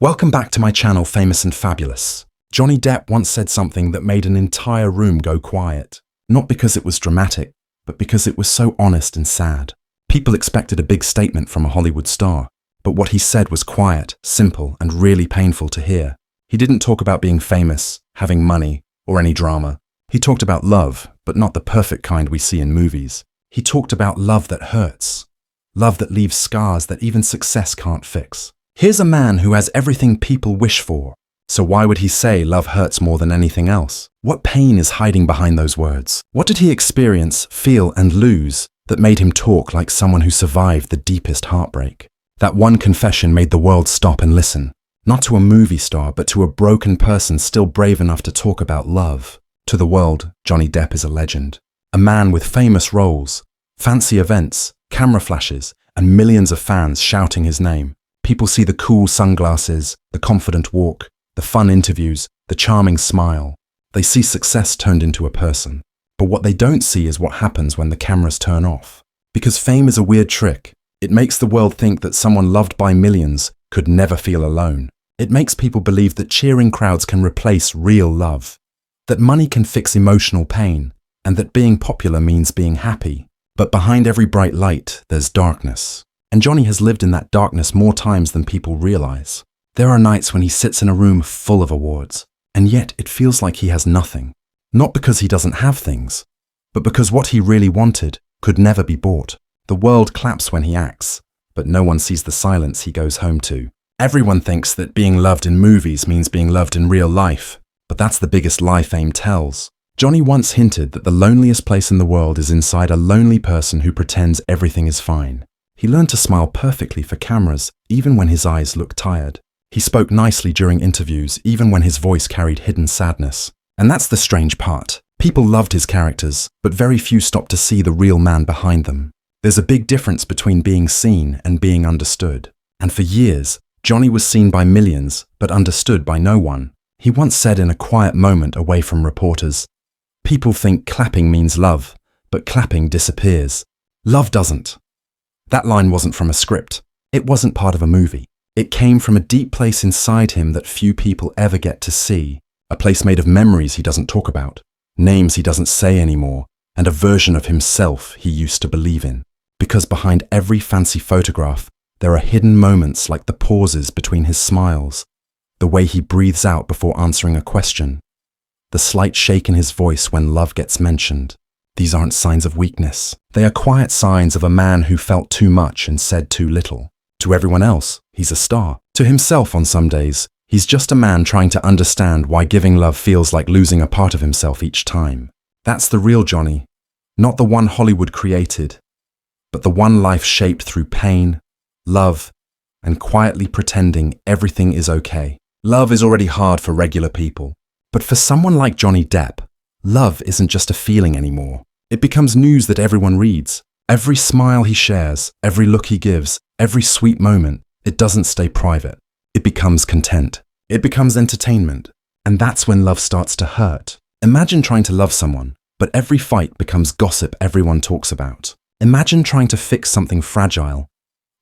Welcome back to my channel, Famous and Fabulous. Johnny Depp once said something that made an entire room go quiet. Not because it was dramatic, but because it was so honest and sad. People expected a big statement from a Hollywood star, but what he said was quiet, simple, and really painful to hear. He didn't talk about being famous, having money, or any drama. He talked about love, but not the perfect kind we see in movies. He talked about love that hurts. Love that leaves scars that even success can't fix. Here's a man who has everything people wish for. So why would he say love hurts more than anything else? What pain is hiding behind those words? What did he experience, feel, and lose that made him talk like someone who survived the deepest heartbreak? That one confession made the world stop and listen. Not to a movie star, but to a broken person still brave enough to talk about love. To the world, Johnny Depp is a legend. A man with famous roles, fancy events, camera flashes, and millions of fans shouting his name. People see the cool sunglasses, the confident walk, the fun interviews, the charming smile. They see success turned into a person. But what they don't see is what happens when the cameras turn off. Because fame is a weird trick. It makes the world think that someone loved by millions could never feel alone. It makes people believe that cheering crowds can replace real love. That money can fix emotional pain, and that being popular means being happy. But behind every bright light, there's darkness. And Johnny has lived in that darkness more times than people realize. There are nights when he sits in a room full of awards, and yet it feels like he has nothing. Not because he doesn't have things, but because what he really wanted could never be bought. The world claps when he acts, but no one sees the silence he goes home to. Everyone thinks that being loved in movies means being loved in real life, but that's the biggest lie fame tells. Johnny once hinted that the loneliest place in the world is inside a lonely person who pretends everything is fine. He learned to smile perfectly for cameras, even when his eyes looked tired. He spoke nicely during interviews, even when his voice carried hidden sadness. And that's the strange part. People loved his characters, but very few stopped to see the real man behind them. There's a big difference between being seen and being understood. And for years, Johnny was seen by millions, but understood by no one. He once said in a quiet moment away from reporters, "People think clapping means love, but clapping disappears. Love doesn't." That line wasn't from a script. It wasn't part of a movie. It came from a deep place inside him that few people ever get to see. A place made of memories he doesn't talk about, names he doesn't say anymore, and a version of himself he used to believe in. Because behind every fancy photograph, there are hidden moments like the pauses between his smiles, the way he breathes out before answering a question, the slight shake in his voice when love gets mentioned. These aren't signs of weakness. They are quiet signs of a man who felt too much and said too little. To everyone else, he's a star. To himself on some days, he's just a man trying to understand why giving love feels like losing a part of himself each time. That's the real Johnny. Not the one Hollywood created, but the one life shaped through pain, love, and quietly pretending everything is okay. Love is already hard for regular people. But for someone like Johnny Depp, love isn't just a feeling anymore. It becomes news that everyone reads. Every smile he shares, every look he gives, every sweet moment, it doesn't stay private. It becomes content. It becomes entertainment. And that's when love starts to hurt. Imagine trying to love someone, but every fight becomes gossip everyone talks about. Imagine trying to fix something fragile,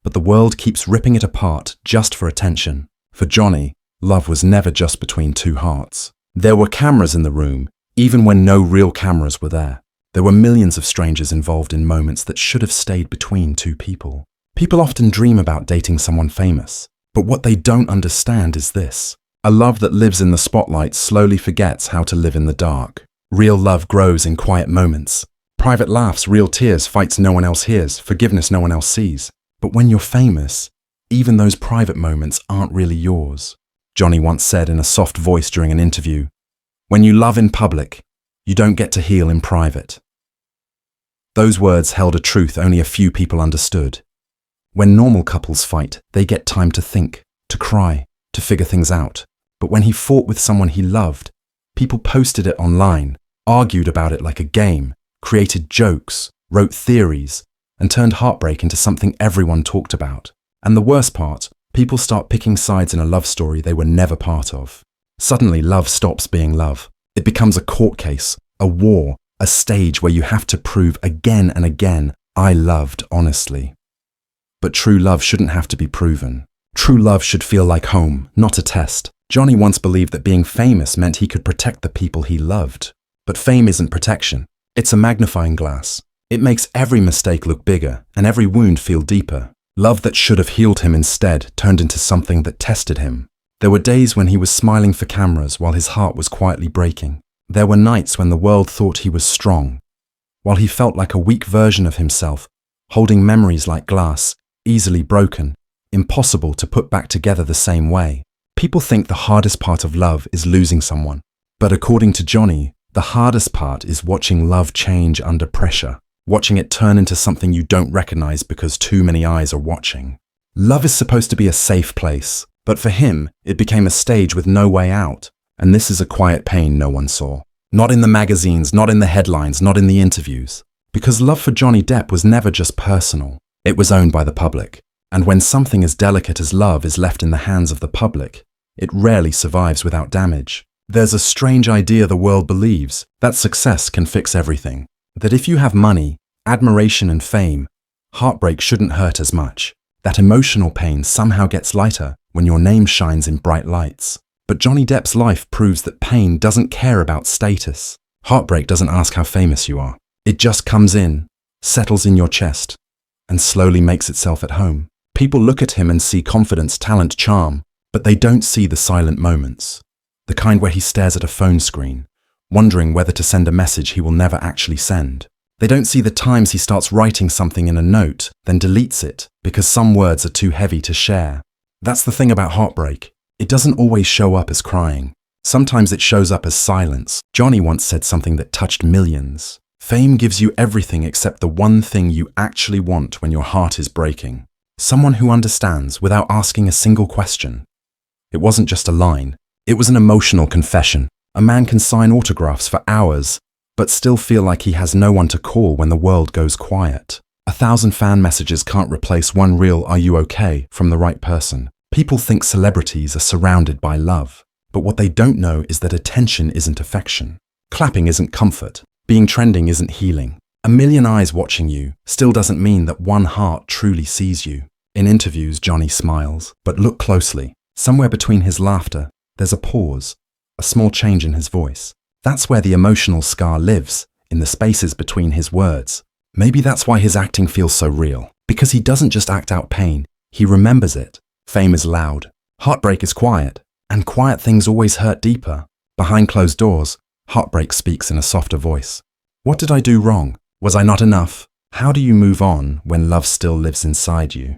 but the world keeps ripping it apart just for attention. For Johnny, love was never just between two hearts. There were cameras in the room, even when no real cameras were there. There were millions of strangers involved in moments that should have stayed between two people. People often dream about dating someone famous, but what they don't understand is this. A love that lives in the spotlight slowly forgets how to live in the dark. Real love grows in quiet moments. Private laughs, real tears, fights no one else hears, forgiveness no one else sees. But when you're famous, even those private moments aren't really yours. Johnny once said in a soft voice during an interview, "When you love in public, you don't get to heal in private." Those words held a truth only a few people understood. When normal couples fight, they get time to think, to cry, to figure things out. But when he fought with someone he loved, people posted it online, argued about it like a game, created jokes, wrote theories, and turned heartbreak into something everyone talked about. And the worst part, people start picking sides in a love story they were never part of. Suddenly, love stops being love. It becomes a court case, a war, a stage where you have to prove again and again, "I loved honestly." But true love shouldn't have to be proven. True love should feel like home, not a test. Johnny once believed that being famous meant he could protect the people he loved. But fame isn't protection. It's a magnifying glass. It makes every mistake look bigger and every wound feel deeper. Love that should have healed him instead turned into something that tested him. There were days when he was smiling for cameras while his heart was quietly breaking. There were nights when the world thought he was strong, while he felt like a weak version of himself, holding memories like glass, easily broken, impossible to put back together the same way. People think the hardest part of love is losing someone. But according to Johnny, the hardest part is watching love change under pressure, watching it turn into something you don't recognize because too many eyes are watching. Love is supposed to be a safe place, but for him, it became a stage with no way out. And this is a quiet pain no one saw. Not in the magazines, not in the headlines, not in the interviews. Because love for Johnny Depp was never just personal. It was owned by the public. And when something as delicate as love is left in the hands of the public, it rarely survives without damage. There's a strange idea the world believes, that success can fix everything. That if you have money, admiration and fame, heartbreak shouldn't hurt as much. That emotional pain somehow gets lighter when your name shines in bright lights. But Johnny Depp's life proves that pain doesn't care about status. Heartbreak doesn't ask how famous you are. It just comes in, settles in your chest, and slowly makes itself at home. People look at him and see confidence, talent, charm, but they don't see the silent moments. The kind where he stares at a phone screen, wondering whether to send a message he will never actually send. They don't see the times he starts writing something in a note, then deletes it because some words are too heavy to share. That's the thing about heartbreak. It doesn't always show up as crying. Sometimes it shows up as silence. Johnny once said something that touched millions. Fame gives you everything except the one thing you actually want when your heart is breaking. Someone who understands without asking a single question. It wasn't just a line. It was an emotional confession. A man can sign autographs for hours, but still feel like he has no one to call when the world goes quiet. 1,000 fan messages can't replace one real "Are you okay?" from the right person. People think celebrities are surrounded by love, but what they don't know is that attention isn't affection. Clapping isn't comfort. Being trending isn't healing. A million eyes watching you still doesn't mean that one heart truly sees you. In interviews, Johnny smiles, but look closely. Somewhere between his laughter, there's a pause, a small change in his voice. That's where the emotional scar lives, in the spaces between his words. Maybe that's why his acting feels so real, because he doesn't just act out pain, he remembers it. Fame is loud, heartbreak is quiet, and quiet things always hurt deeper. Behind closed doors, heartbreak speaks in a softer voice. What did I do wrong? Was I not enough? How do you move on when love still lives inside you?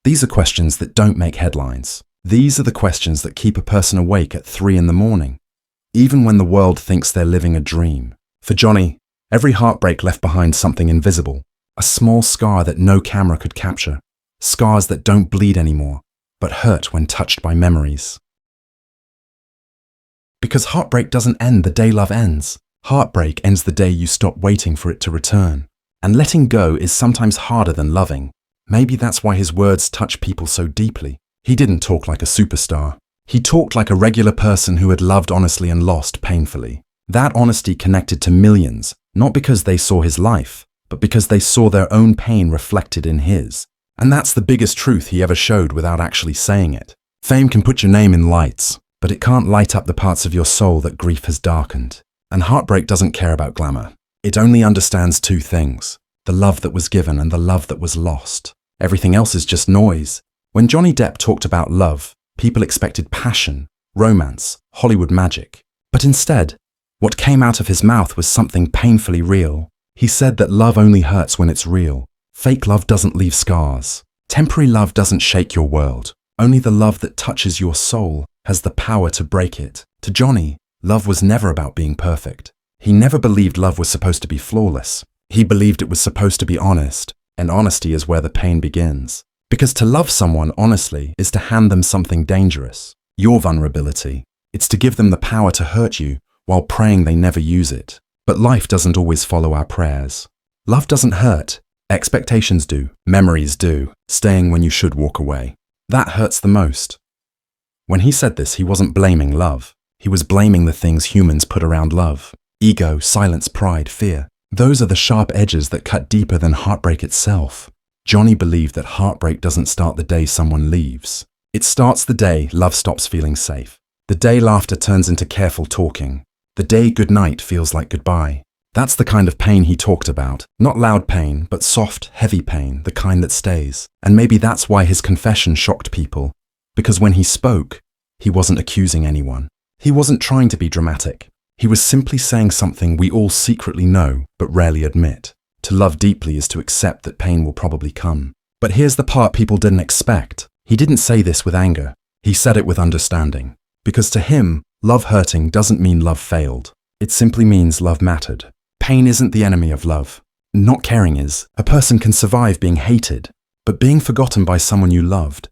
These are questions that don't make headlines. These are the questions that keep a person awake at 3 in the morning, even when the world thinks they're living a dream. For Johnny, every heartbreak left behind something invisible, a small scar that no camera could capture, scars that don't bleed anymore, but hurt when touched by memories. Because heartbreak doesn't end the day love ends. Heartbreak ends the day you stop waiting for it to return. And letting go is sometimes harder than loving. Maybe that's why his words touch people so deeply. He didn't talk like a superstar. He talked like a regular person who had loved honestly and lost painfully. That honesty connected to millions, not because they saw his life, but because they saw their own pain reflected in his. And that's the biggest truth he ever showed without actually saying it. Fame can put your name in lights, but it can't light up the parts of your soul that grief has darkened. And heartbreak doesn't care about glamour. It only understands two things: the love that was given and the love that was lost. Everything else is just noise. When Johnny Depp talked about love, people expected passion, romance, Hollywood magic. But instead, what came out of his mouth was something painfully real. He said that love only hurts when it's real. Fake love doesn't leave scars. Temporary love doesn't shake your world. Only the love that touches your soul has the power to break it. To Johnny, love was never about being perfect. He never believed love was supposed to be flawless. He believed it was supposed to be honest, and honesty is where the pain begins. Because to love someone honestly is to hand them something dangerous, your vulnerability. It's to give them the power to hurt you while praying they never use it. But life doesn't always follow our prayers. Love doesn't hurt. Expectations do. Memories do. Staying when you should walk away. That hurts the most. When he said this, he wasn't blaming love. He was blaming the things humans put around love. Ego, silence, pride, fear. Those are the sharp edges that cut deeper than heartbreak itself. Johnny believed that heartbreak doesn't start the day someone leaves. It starts the day love stops feeling safe. The day laughter turns into careful talking. The day goodnight feels like goodbye. That's the kind of pain he talked about. Not loud pain, but soft, heavy pain, the kind that stays. And maybe that's why his confession shocked people. Because when he spoke, he wasn't accusing anyone. He wasn't trying to be dramatic. He was simply saying something we all secretly know, but rarely admit. To love deeply is to accept that pain will probably come. But here's the part people didn't expect. He didn't say this with anger. He said it with understanding. Because to him, love hurting doesn't mean love failed. It simply means love mattered. Pain isn't the enemy of love. Not caring is. A person can survive being hated, but being forgotten by someone you loved,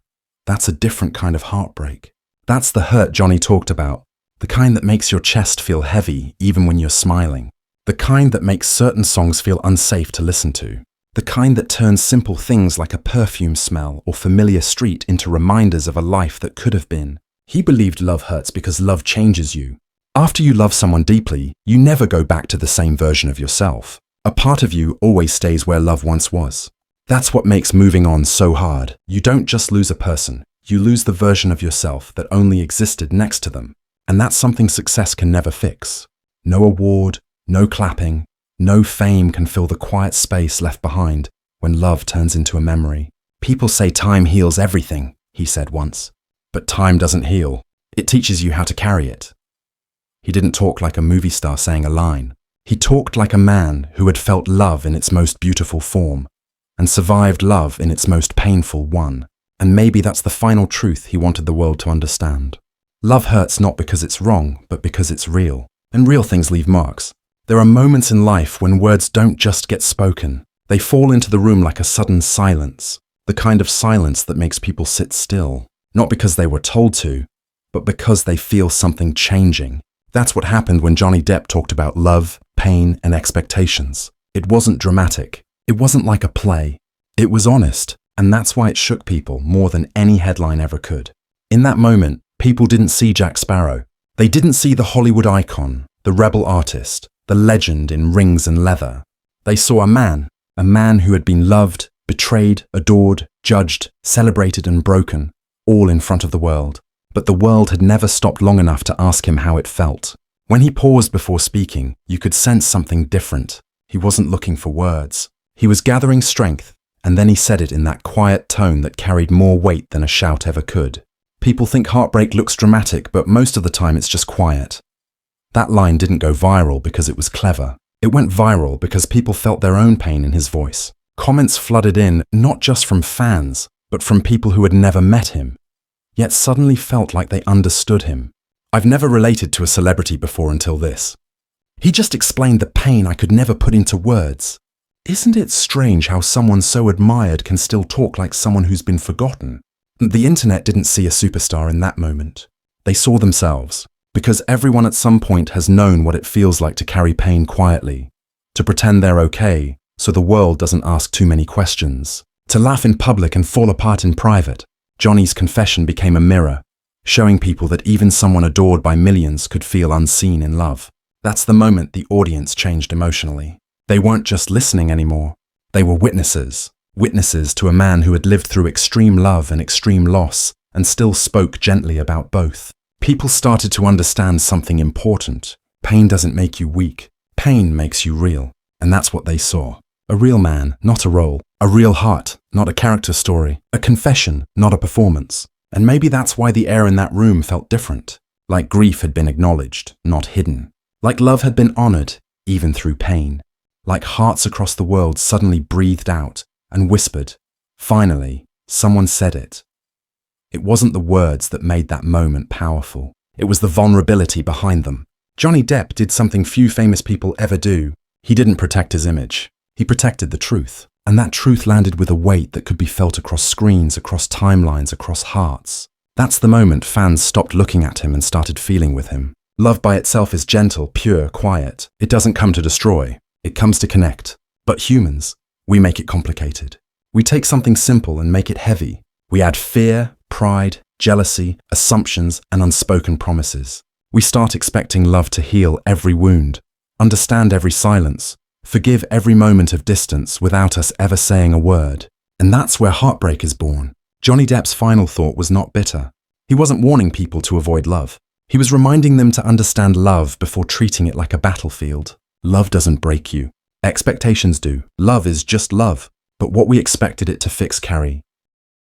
that's a different kind of heartbreak. That's the hurt Johnny talked about. The kind that makes your chest feel heavy even when you're smiling. The kind that makes certain songs feel unsafe to listen to. The kind that turns simple things like a perfume smell or familiar street into reminders of a life that could have been. He believed love hurts because love changes you. After you love someone deeply, you never go back to the same version of yourself. A part of you always stays where love once was. That's what makes moving on so hard. You don't just lose a person, you lose the version of yourself that only existed next to them. And that's something success can never fix. No award, no clapping, no fame can fill the quiet space left behind when love turns into a memory. People say time heals everything, he said once. But time doesn't heal. It teaches you how to carry it. He didn't talk like a movie star saying a line. He talked like a man who had felt love in its most beautiful form and survived love in its most painful one. And maybe that's the final truth he wanted the world to understand. Love hurts not because it's wrong, but because it's real. And real things leave marks. There are moments in life when words don't just get spoken. They fall into the room like a sudden silence. The kind of silence that makes people sit still. Not because they were told to, but because they feel something changing. That's what happened when Johnny Depp talked about love, pain, and expectations. It wasn't dramatic. It wasn't like a play. It was honest, and that's why it shook people more than any headline ever could. In that moment, people didn't see Jack Sparrow. They didn't see the Hollywood icon, the rebel artist, the legend in rings and leather. They saw a man who had been loved, betrayed, adored, judged, celebrated, and broken, all in front of the world. But the world had never stopped long enough to ask him how it felt. When he paused before speaking, you could sense something different. He wasn't looking for words. He was gathering strength, and then he said it in that quiet tone that carried more weight than a shout ever could. People think heartbreak looks dramatic, but most of the time it's just quiet. That line didn't go viral because it was clever. It went viral because people felt their own pain in his voice. Comments flooded in, not just from fans, but from people who had never met him, yet suddenly felt like they understood him. I've never related to a celebrity before until this. He just explained the pain I could never put into words. Isn't it strange how someone so admired can still talk like someone who's been forgotten? The internet didn't see a superstar in that moment. They saw themselves, because everyone at some point has known what it feels like to carry pain quietly, to pretend they're okay so the world doesn't ask too many questions, to laugh in public and fall apart in private. Johnny's confession became a mirror, showing people that even someone adored by millions could feel unseen in love. That's the moment the audience changed emotionally. They weren't just listening anymore. They were witnesses. Witnesses to a man who had lived through extreme love and extreme loss and still spoke gently about both. People started to understand something important. Pain doesn't make you weak. Pain makes you real. And that's what they saw. A real man, not a role. A real heart, not a character story. A confession, not a performance. And maybe that's why the air in that room felt different. Like grief had been acknowledged, not hidden. Like love had been honored, even through pain. Like hearts across the world suddenly breathed out and whispered. Finally, someone said it. It wasn't the words that made that moment powerful. It was the vulnerability behind them. Johnny Depp did something few famous people ever do. He didn't protect his image. He protected the truth. And that truth landed with a weight that could be felt across screens, across timelines, across hearts. That's the moment fans stopped looking at him and started feeling with him. Love by itself is gentle, pure, quiet. It doesn't come to destroy. It comes to connect. But humans, we make it complicated. We take something simple and make it heavy. We add fear, pride, jealousy, assumptions, and unspoken promises. We start expecting love to heal every wound, understand every silence, forgive every moment of distance without us ever saying a word. And that's where Heartbreak is born. Johnny Depp's final thought was not bitter. He wasn't warning people to avoid love. He was reminding them to understand love before treating it like a battlefield. Love doesn't break you. Expectations do. Love is just love. But what we expected it to fix carry